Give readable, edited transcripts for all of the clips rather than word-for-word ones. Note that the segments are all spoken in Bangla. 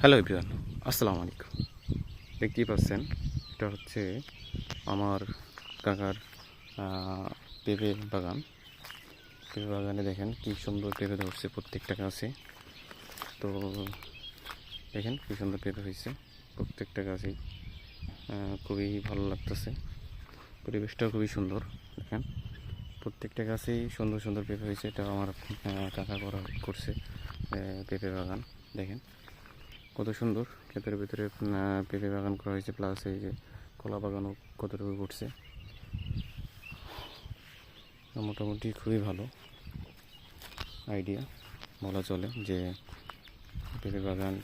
হ্যালো এভরিওয়ান, আসসালামু আলাইকুম। দেখতেই পাচ্ছেন এটা হচ্ছে আমার কাকার পেঁপে বাগান। পেঁপে বাগানে দেখেন কি সুন্দর পেঁপে ধরছে প্রত্যেকটা গাছে। তো দেখেন কি সুন্দর পেঁপে হয়েছে প্রত্যেকটা গাছেই। খুবই ভালো লাগতেছে, পরিবেশটাও খুবই সুন্দর। দেখেন প্রত্যেকটা গাছেই সুন্দর সুন্দর পেঁপে হয়েছে। এটা আমার কাকা করছে পেঁপে বাগান। দেখেন কত সুন্দর, ক্ষেতের ভিতরে পেঁপে বাগান করা হয়েছে, প্লাস এই যে কলা বাগানও কতটুকু করছে। মোটামুটি খুবই ভালো আইডিয়া বলা চলে, যে পেঁপে বাগান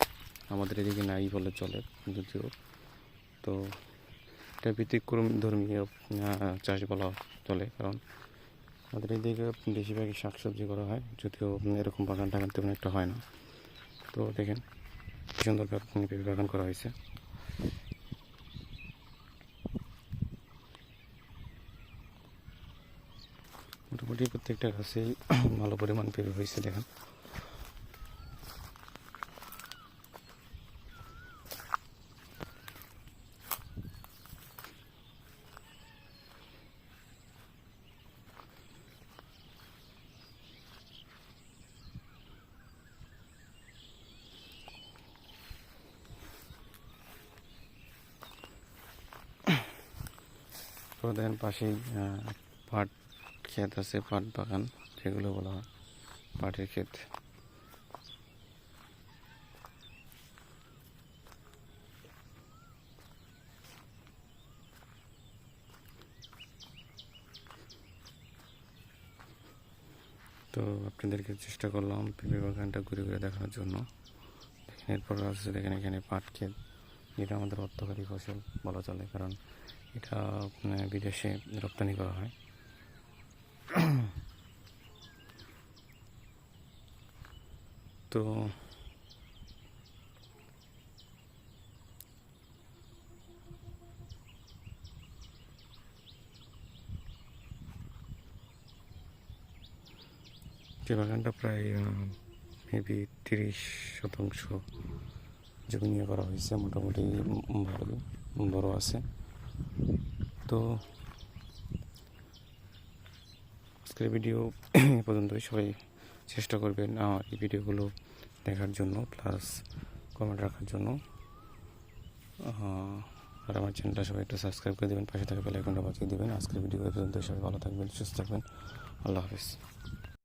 আমাদের এদিকে নাই বলে চলে, যদিও তো এটা ব্যতিক্রম ধর্মীয় চাষ বলা চলে, কারণ আমাদের এদিকে বেশিরভাগই শাকসবজি করা হয়, যদিও এরকম বাগান টাগান তেমন একটা হয় না। তো দেখেন সুন্দর পেঁপে বাগান করা হয়েছে। মোটামুটি প্রত্যেকটা গাছেই ভালো পরিমাণ পেঁপে হয়েছে। দেখেন তো দেখেন পাশেই পাট ক্ষেত আছে, পাট বাগান যেগুলো বলা হয়, পাটের ক্ষেত। তো আপনাদেরকে চেষ্টা করলাম পেঁপে বাগানটা ঘুরে ঘুরে দেখানোর জন্য। দেখেন এরপর আছে, দেখেন এখানে পাট ক্ষেত, যেটা আমাদের অর্থকারী ফসল বলা চলে, কারণ এটা বিদেশে রপ্তানি করা হয়। তো যে বাগানটা প্রায় মেবি 30% জমি নিয়ে করা হয়েছে, মোটামুটি ভালোই বড় আছে। তো আজকের ভিডিও এ পর্যন্তই। সবাই চেষ্টা করবেন আমার এই ভিডিওগুলো দেখার জন্য, প্লাস কমেন্ট রাখার জন্য। আর আমার চ্যানেলটা সবাই একটু সাবস্ক্রাইব করে দেবেন, পাশে থাকা বেল আইকনটা বাজিয়ে দেবেন। আজকের ভিডিও এ পর্যন্ত। সবাই ভালো থাকবেন, সুস্থ থাকবেন। আল্লাহ হাফেজ।